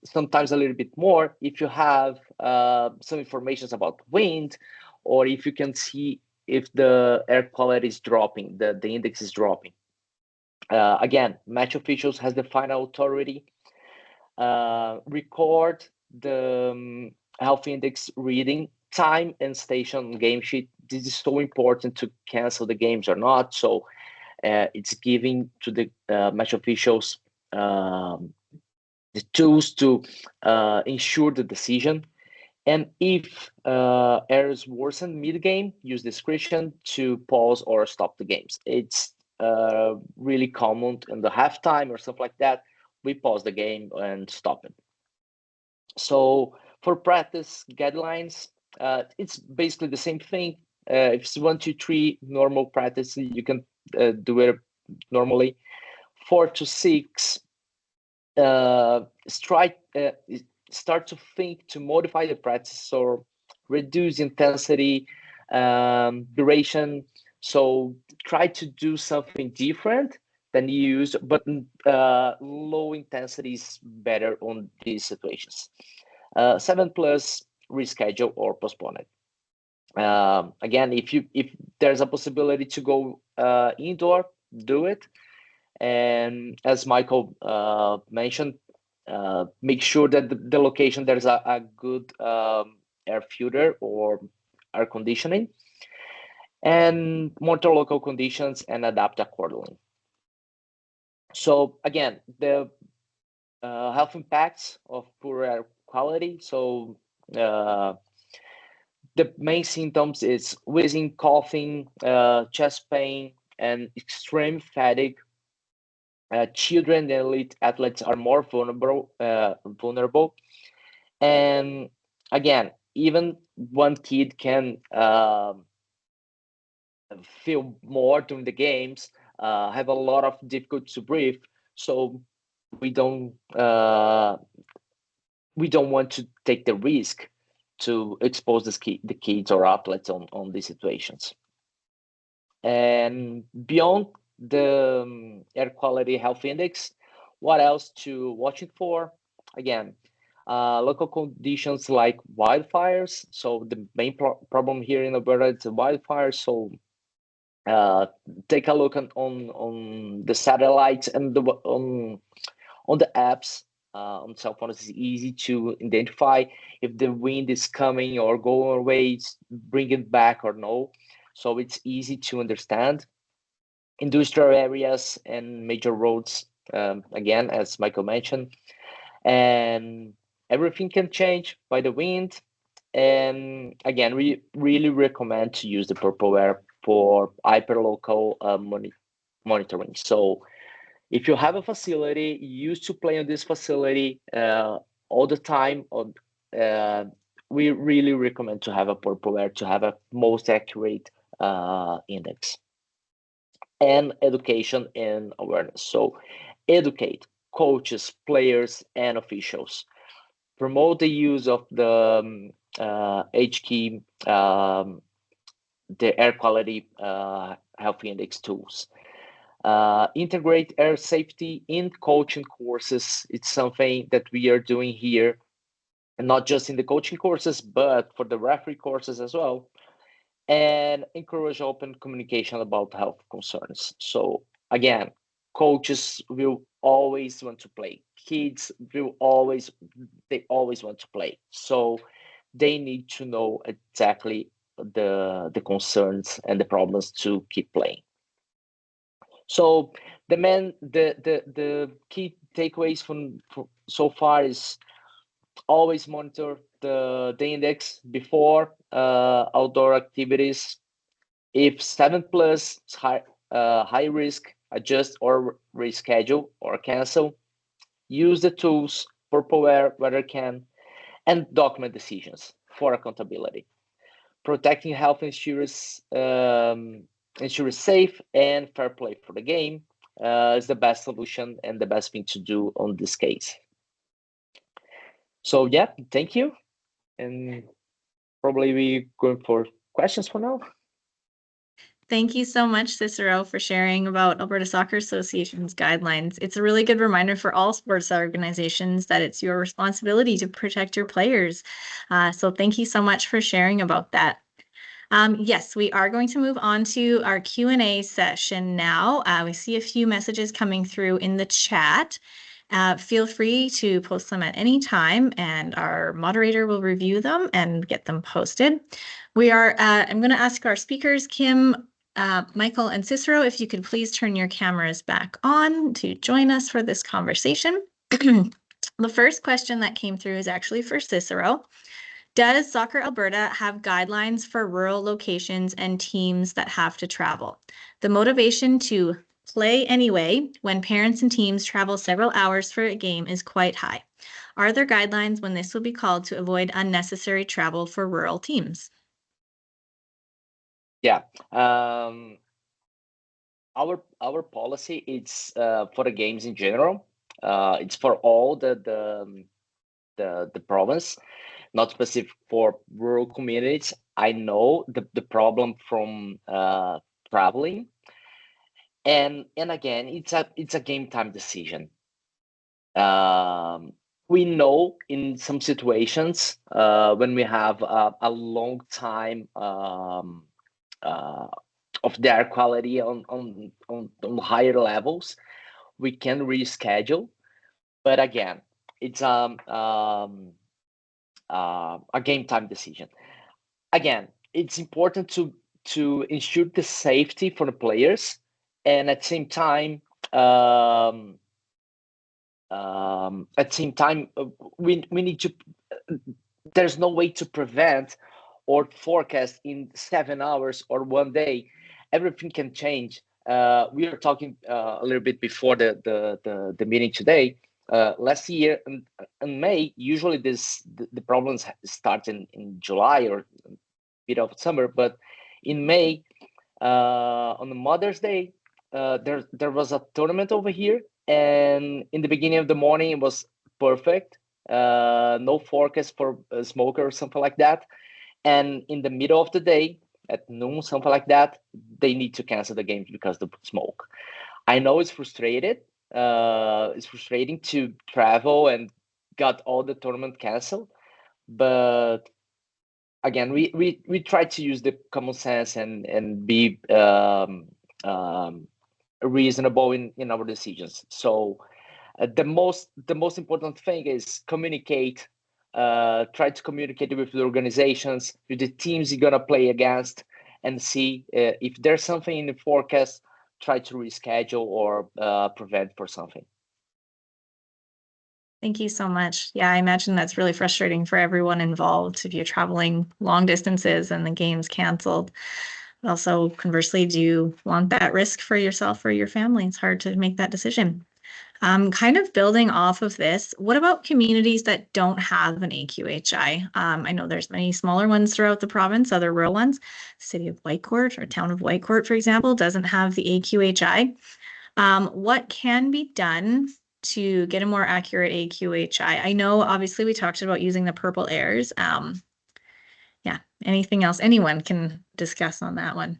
sometimes a little bit more if you have some information about wind, or if you can see if the air quality is dropping, the index is dropping. Again, match officials has the final authority. Record the health index reading, time and station game sheet. This is so important to cancel the games or not. So it's giving to the match officials the tools to ensure the decision. And if errors worsen mid-game, use discretion to pause or stop the games. It's really common in the halftime or stuff like that. We pause the game and stop it. So for practice guidelines, it's basically the same thing. If it's 1, 2, 3 normal practice, you can do it normally. 4 to 6, start to think to modify the practice or reduce intensity, duration. So try to do something different than you use, but low intensity is better on these situations. 7+, reschedule or postpone it. Again, if there's a possibility to go indoor, do it. And as Michael mentioned, make sure that the location there's a good air filter or air conditioning, and monitor local conditions and adapt accordingly. So again, the health impacts of poor air quality. So the main symptoms is wheezing, coughing, chest pain, and extreme fatigue. Children and elite athletes are more vulnerable. And again, even one kid can feel more during the games, have a lot of difficulty to breathe. So we don't want to take the risk to expose the kids or athletes on these situations. And beyond the air quality health index, what else to watch it for? Again, local conditions like wildfires. So the main problem here in Alberta is the wildfires. So take a look on the satellites and on the apps on cell phones. It's easy to identify if the wind is coming or going away, bring it back or no. So it's easy to understand. Industrial areas and major roads, again, as Michael mentioned, and everything can change by the wind. And again, we really recommend to use the Purpleware for hyperlocal monitoring. So if you have a facility, you used to play on this facility all the time, we really recommend to have a Purpleware to have a most accurate index. And education and awareness. So educate coaches, players, and officials. Promote the use of the AQHI, the air quality health index tools. Integrate air safety in coaching courses. It's something that we are doing here, and not just in the coaching courses, but for the referee courses as well. And encourage open communication about health concerns. So again, coaches will always want to play. Kids will always want to play. So they need to know exactly the concerns and the problems to keep playing. So the key takeaways from so far is always monitor the index before outdoor activities. If 7+ is high risk, adjust or reschedule or cancel. Use the tools Purpleware whether can, and document decisions for accountability. Protecting health ensures safe and fair play for the game is the best solution and the best thing to do on this case. So yeah, thank you, and probably we going for questions for now. Thank you so much, Cicero, for sharing about Alberta Soccer Association's guidelines. It's a really good reminder for all sports organizations that it's your responsibility to protect your players. So thank you so much for sharing about that. Yes, we are going to move on to our Q&A session now. We see a few messages coming through in the chat. Feel free to post them at any time, and our moderator will review them and get them posted. I'm going to ask our speakers, Kim, Michael, and Cicero, if you could please turn your cameras back on to join us for this conversation. The first question that came through is actually for Cicero. Does Soccer Alberta have guidelines for rural locations and teams that have to travel? The motivation to play anyway when parents and teams travel several hours for a game is quite high. Are there guidelines when this will be called to avoid unnecessary travel for rural teams? Yeah, our policy is for the games in general. It's for all the province, not specific for rural communities. I know the problem from traveling, and again, it's a game time decision. We know in some situations when we have a long time of the air quality on higher levels, we can reschedule. But again, it's a game time decision. Again, it's important to ensure the safety for the players, and at the same time at the same time, we need to. There's no way to prevent or forecast in 7 hours or one day. Everything can change. We were talking a little bit before the meeting today. Last year in May, usually the problems start in July or bit of summer, but in May, on the Mother's Day, there was a tournament over here, and in the beginning of the morning it was perfect. No forecast for a smoker or something like that, and in the middle of the day at noon, something like that, they need to cancel the games because of the smoke. I know it's frustrated. It's frustrating to travel and got all the tournament canceled, but again, we try to use the common sense and be reasonable in our decisions. So the most important thing is communicate. Try to communicate with the organizations, with the teams you're gonna play against, and see if there's something in the forecast. Try to reschedule or prevent for something. Thank you so much. Yeah, I imagine that's really frustrating for everyone involved if you're traveling long distances and the game's canceled. But also, conversely, do you want that risk for yourself or your family? It's hard to make that decision. Kind of building off of this, what about communities that don't have an AQHI? I know there's many smaller ones throughout the province, other rural ones. City of Whitecourt or town of Whitecourt, for example, doesn't have the AQHI. What can be done to get a more accurate AQHI? I know obviously we talked about using the purple airs. Yeah, anything else anyone can discuss on that one?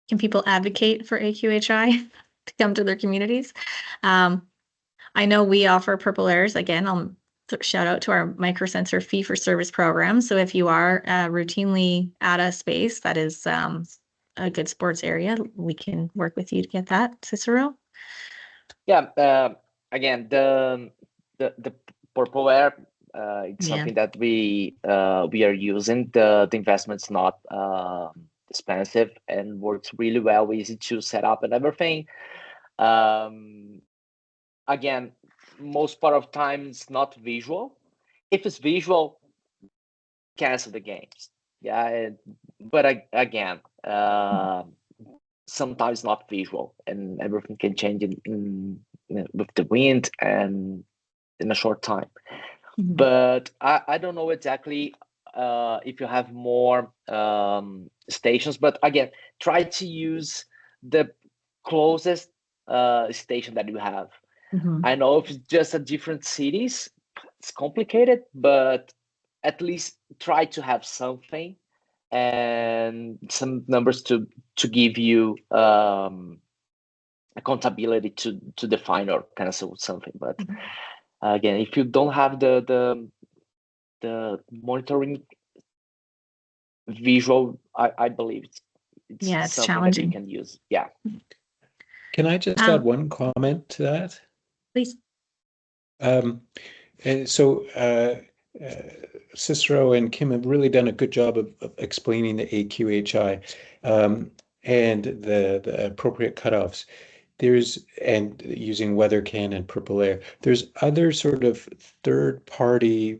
Can people advocate for AQHI to come to their communities? I know we offer purple airs. Again, I'll shout out to our microsensor fee for service program. So if you are routinely at a space that is a good sports area, we can work with you to get that, Cicero. Yeah. Again, the purple air, it's something that we are using. The investment's not expensive and works really well, easy to set up and everything. Again, most part of time it's not visual. If it's visual, cancel the games. Yeah, but again, sometimes not visual, and everything can change with the wind and in a short time. Mm-hmm. But I don't know exactly if you have more stations, but again, try to use the closest station that you have. Mm-hmm. I know if it's just at different cities, it's complicated, but at least try to have something and some numbers to give you accountability to define or cancel something. But mm-hmm. Again, if you don't have the monitoring visual, I believe it's something challenging that you can use. Yeah. Can I just add one comment to that? Please. Cicero and Kim have really done a good job of explaining the AQHI and the appropriate cutoffs. And using WeatherCan and Purple Air. There's other sort of third-party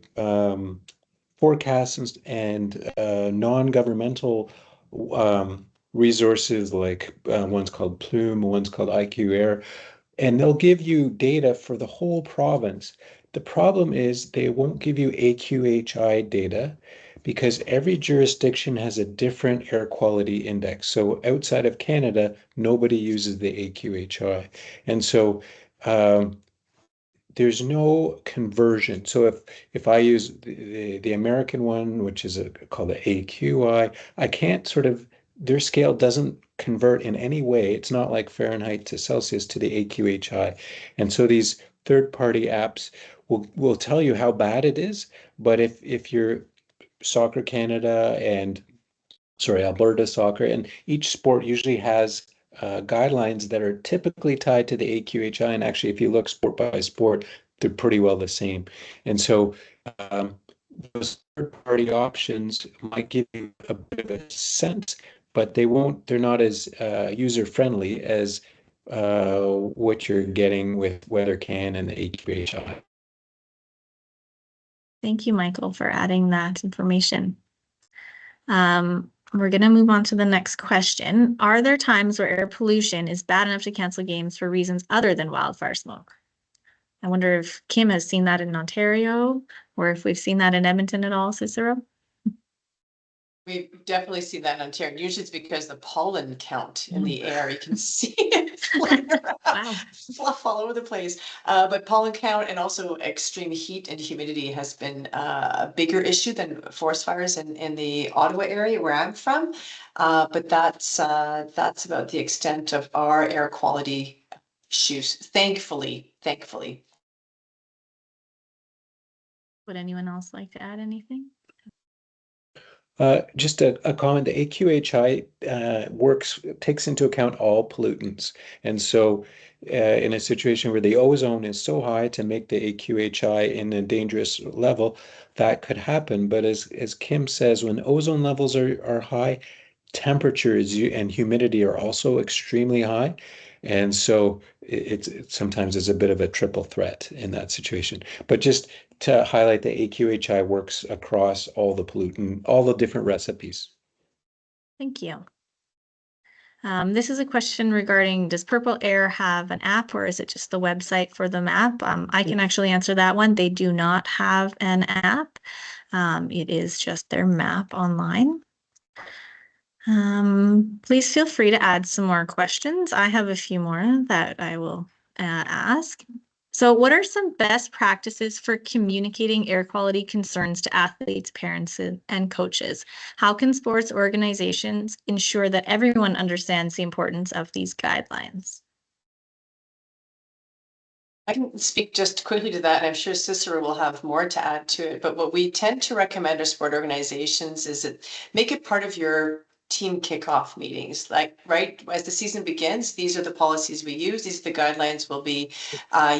forecasts and non-governmental resources, like one's called Plume, one's called IQ and they'll give you data for the whole province. The problem is they won't give you AQHI data because every jurisdiction has a different air quality index. So outside of Canada, nobody uses the AQHI. And so there's no conversion. So if I use the American one, which is called the AQI, I can't their scale doesn't convert in any way. It's not like Fahrenheit to Celsius to the AQHI. And so these third-party apps will tell you how bad it is. But if you're Soccer Canada and Alberta Soccer, and each sport usually has guidelines that are typically tied to the AQHI. And actually, if you look sport by sport, they're pretty well the same. And so those third-party options might give you a bit of a sense, but they're not as user friendly as what you're getting with WeatherCan and the AQHI. Thank you, Michael, for adding that information. We're going to move on to the next question. Are there times where air pollution is bad enough to cancel games for reasons other than wildfire smoke? I wonder if Kim has seen that in Ontario, or if we've seen that in Edmonton at all, Cicero? We've definitely seen that in Ontario. Usually it's because the pollen count in the air, you can see it flying around, Wow. fluff all over the place. But pollen count and also extreme heat and humidity has been a bigger issue than forest fires in the Ottawa area where I'm from. But that's about the extent of our air quality issues, thankfully. Would anyone else like to add anything? Just a comment, the AQHI takes into account all pollutants. And so in a situation where the ozone is so high to make the AQHI in a dangerous level, that could happen. But as Kim says, when ozone levels are high, temperatures and humidity are also extremely high. And so it sometimes is a bit of a triple threat in that situation. But just to highlight, the AQHI works across all the pollutant, all the different recipes. Thank you. This is a question regarding, does Purple Air have an app, or is it just the website for the map? I can actually answer that one. They do not have an app. It is just their map online. Please feel free to add some more questions. I have a few more that I will ask. So what are some best practices for communicating air quality concerns to athletes, parents, and coaches? How can sports organizations ensure that everyone understands the importance of these guidelines? I can speak just quickly to that, and I'm sure Cicero will have more to add to it. But what we tend to recommend our sport organizations is that make it part of your team kickoff meetings. Like, right as the season begins, these are the policies we use. These are the guidelines we'll be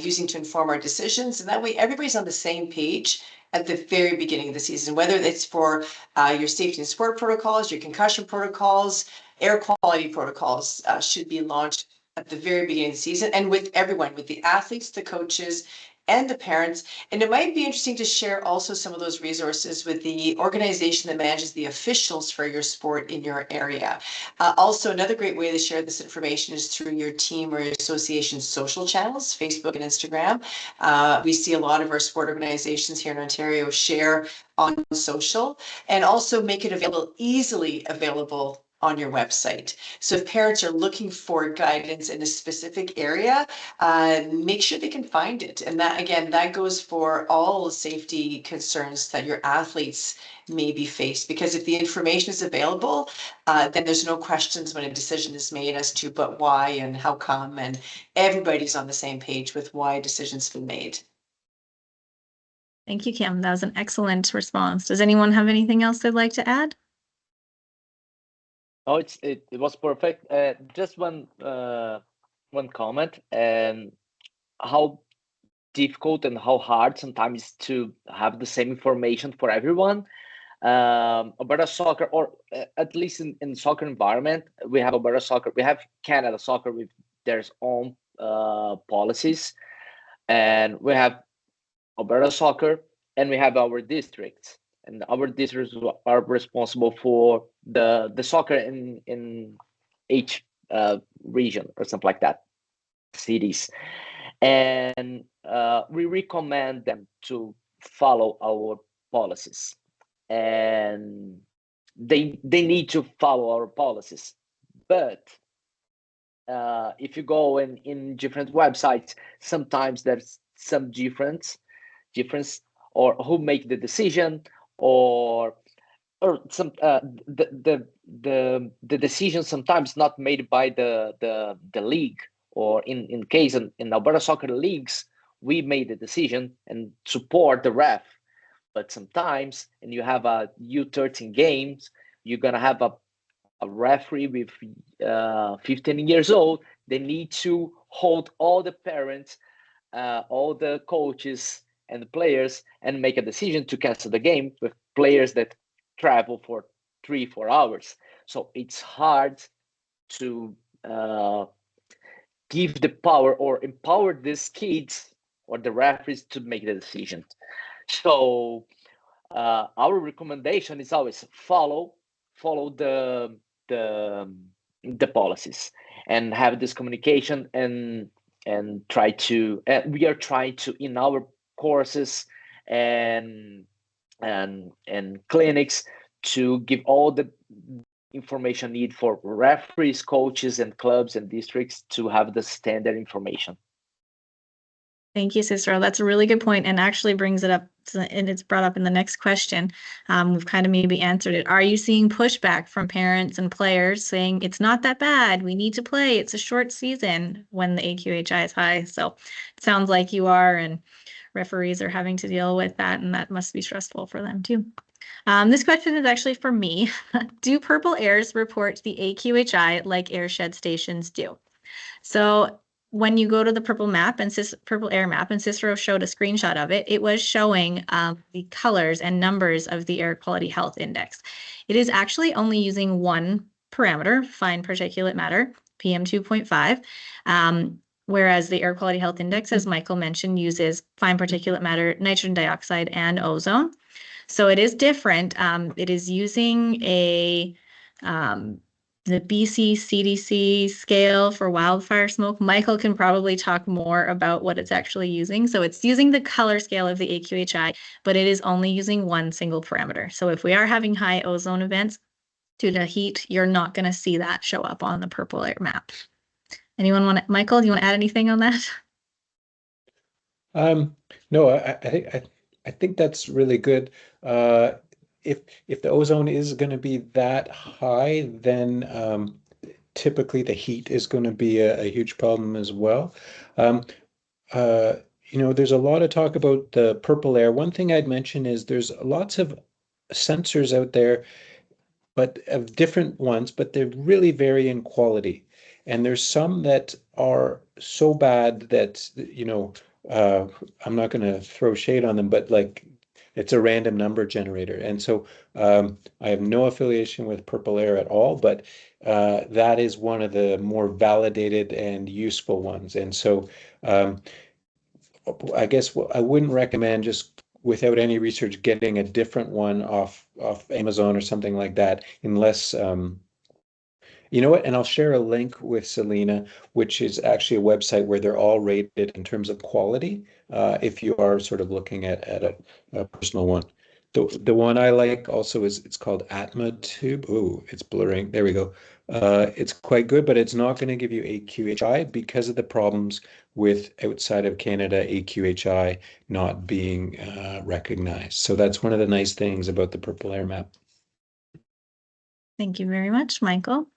using to inform our decisions. And that way everybody's on the same page at the very beginning of the season, whether it's for your safety and sport protocols, your concussion protocols, air quality protocols should be launched at the very beginning of the season, and with everyone, with the athletes, the coaches, and the parents. And it might be interesting to share also some of those resources with the organization that manages the officials for your sport in your area. Also, another great way to share this information is through your team or your association's social channels, Facebook and Instagram. We see a lot of our sport organizations here in Ontario share on social, and also make it available, easily available on your website. So if parents are looking for guidance in a specific area, make sure they can find it. And that, again, that goes for all safety concerns that your athletes may be faced, because if the information is available, then there's no questions when a decision is made as to but why and how come, and everybody's on the same page with why a decision's been made. Thank you, Kim. That was an excellent response. Does anyone have anything else they'd like to add? Oh, it was perfect. Just one comment, and how difficult and how hard sometimes to have the same information for everyone. Alberta Soccer, or at least in soccer environment, we have Alberta Soccer, we have Canada Soccer with their own policies, and we have Alberta Soccer, and we have our districts. And our districts are responsible for the soccer in each region or something like that, cities. And we recommend them to follow our policies. And they need to follow our policies. But if you go in different websites, sometimes there's some difference, or who make the decision, or some the decision sometimes not made by the league, or in case in Alberta Soccer leagues, we made the decision and support the ref. But sometimes, and you have a U13 games, you're gonna have a referee with 15 years old. They need to hold all the parents, all the coaches and the players, and make a decision to cancel the game with players that travel for 3-4 hours. So it's hard to give the power or empower these kids or the referees to make the decision. So our recommendation is always follow the policies and have this communication and try to we are trying to in our courses and clinics to give all the information need for referees, coaches, and clubs and districts to have the standard information. Thank you, Cicero. That's a really good point, and actually brings it up, and it's brought up in the next question. We've kind of maybe answered it. Are you seeing pushback from parents and players saying it's not that bad, we need to play, it's a short season, when the AQHI is high? So it sounds like you are, and referees are having to deal with that, and that must be stressful for them too. This question is actually for me. Do purple airs report the AQHI like airshed stations do? So when you go to the purple air map, and Cicero showed a screenshot of it, it was showing the colors and numbers of the air quality health index. It is actually only using one parameter, fine particulate matter, PM 2.5, whereas the air quality health index, as Michael mentioned, uses fine particulate matter, nitrogen dioxide, and ozone. So it is different. It is using the BC CDC scale for wildfire smoke. Michael can probably talk more about what it's actually using. So it's using the color scale of the AQHI, but it is only using one single parameter. So if we are having high ozone events due to heat, you're not going to see that show up on the purple air map. Anyone want to, Michael, do you want to add anything on that? No, I think that's really good. If the ozone is going to be that high, then typically the heat is going to be a huge problem as well. There's a lot of talk about the purple air. One thing I'd mention is there's lots of sensors out there, but of different ones, but they really vary in quality. And there's some that are so bad that, I'm not going to throw shade on them, but like it's a random number generator. And so I have no affiliation with Purple Air at all, but that is one of the more validated and useful ones. And so I guess I wouldn't recommend just without any research getting a different one off Amazon or something like that, unless you know what? And I'll share a link with Selena, which is actually a website where they're all rated in terms of quality. If you are sort of looking at a personal one, the one I like also is it's called AtmaTube. Ooh, it's blurring. There we go. It's quite good, but it's not going to give you AQHI because of the problems with outside of Canada AQHI not being recognized. So that's one of the nice things about the Purple Air Map. Thank you very much, Michael.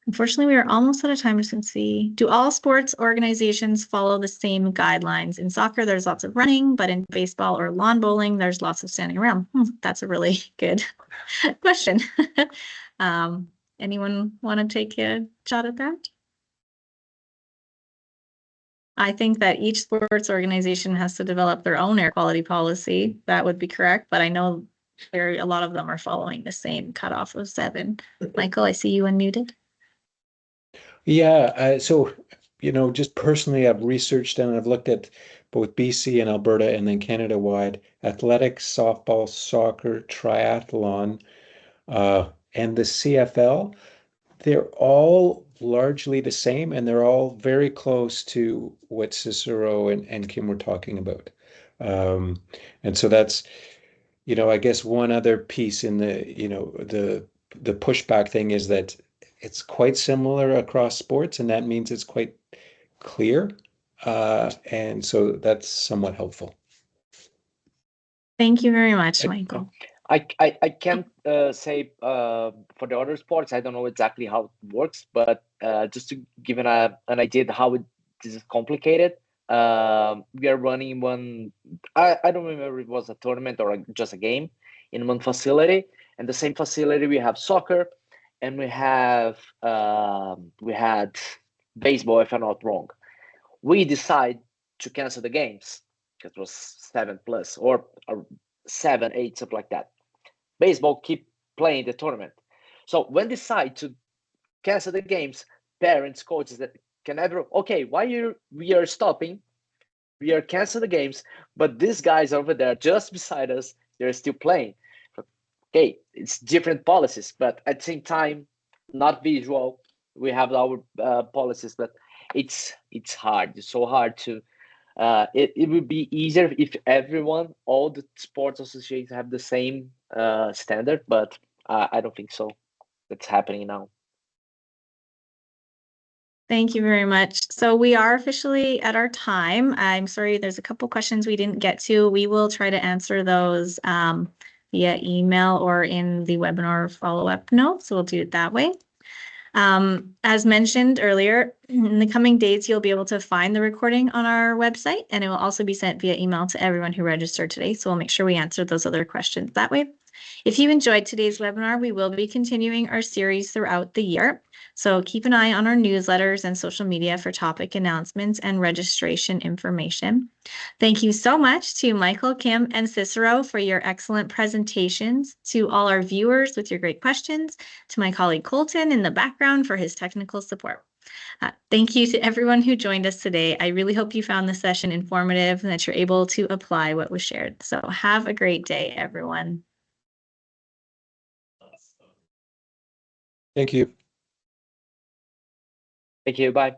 Unfortunately, we are almost out of time. Just going to see, do all sports organizations follow the same guidelines? In soccer, there's lots of running, but in baseball or lawn bowling, there's lots of standing around. That's a really good question. Anyone want to take a shot at that? I think that each sports organization has to develop their own air quality policy. That would be correct, but I know a lot of them are following the same cutoff of 7. Michael, I see you unmuted. Yeah, so just personally, I've researched and I've looked at both BC and Alberta and then Canada-wide athletics, softball, soccer, triathlon, and the CFL. They're all largely the same, and they're all very close to what Cicero and Kim were talking about. And so that's, I guess one other piece in the pushback thing is that it's quite similar across sports, and that means it's quite clear. And so that's somewhat helpful. Thank you very much, Michael. I can't say for the other sports, I don't know exactly how it works, but just to give an idea how this is complicated, we are running one, I don't remember if it was a tournament or just a game in one facility. And the same facility, we have soccer and we had baseball, if I'm not wrong. We decide to cancel the games because it was 7+ or 7, 8, something like that. baseball keep playing the tournament. So when they decide to cancel the games, parents, coaches that can never, okay, we are stopping, we are canceling the games, but these guys over there just beside us, they're still playing. Okay, it's different policies, but at the same time, not visual. We have our policies, but it's hard. It's so hard to. It would be easier if everyone, all the sports associations, have the same standard, but I don't think so. That's happening now. Thank you very much. So we are officially at our time. I'm sorry, there's a couple questions we didn't get to. We will try to answer those via email or in the webinar follow-up notes. So we'll do it that way. As mentioned earlier, in the coming days, you'll be able to find the recording on our website, and it will also be sent via email to everyone who registered today. So we'll make sure we answer those other questions that way. If you enjoyed today's webinar, we will be continuing our series throughout the year. So keep an eye on our newsletters and social media for topic announcements and registration information. Thank you so much to Michael, Kim, and Cicero for your excellent presentations, to all our viewers with your great questions, to my colleague Colton in the background for his technical support. Thank you to everyone who joined us today. I really hope you found this session informative and that you're able to apply what was shared. So have a great day, everyone. Thank you. Thank you. Bye.